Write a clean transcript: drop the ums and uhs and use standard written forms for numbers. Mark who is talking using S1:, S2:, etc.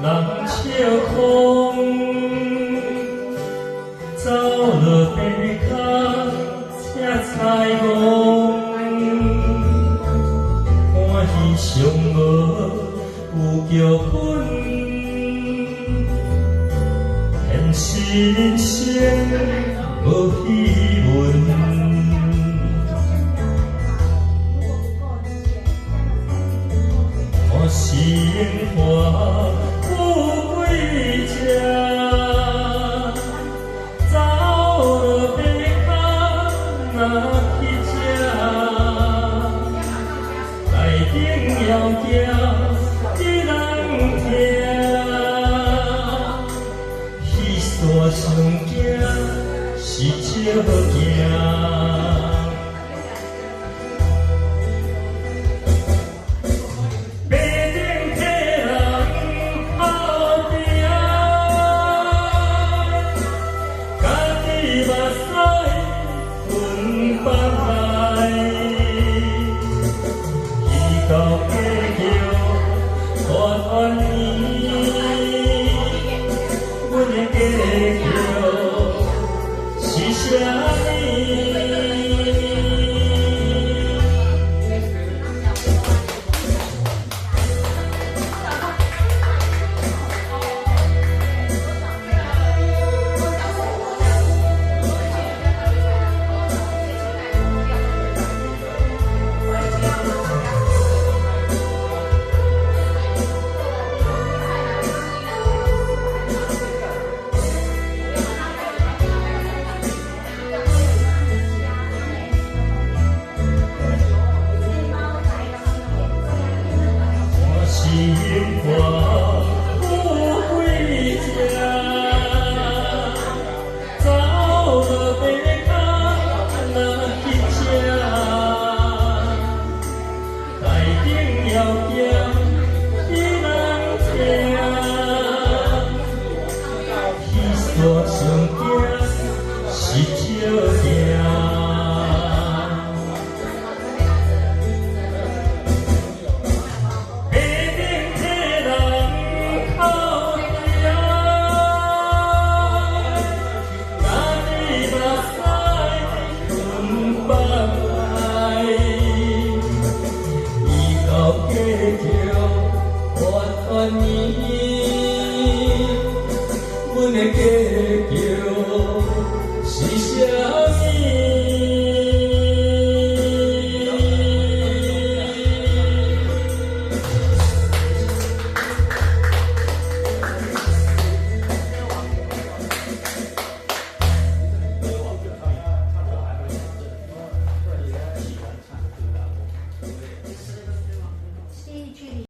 S1: 人笑空，走落白脚才彩虹，欢喜上无有脚本，现实人生无戏文。看鲜花。 要行，伊人听，彼山上行是少行。白顶替人打拼，家己目屎分放来。 到家桥大团圆，阮的家桥是啥物？ 鲜花有几只，走落白脚若去吃，台顶要行，伊人听，彼山上行是少行。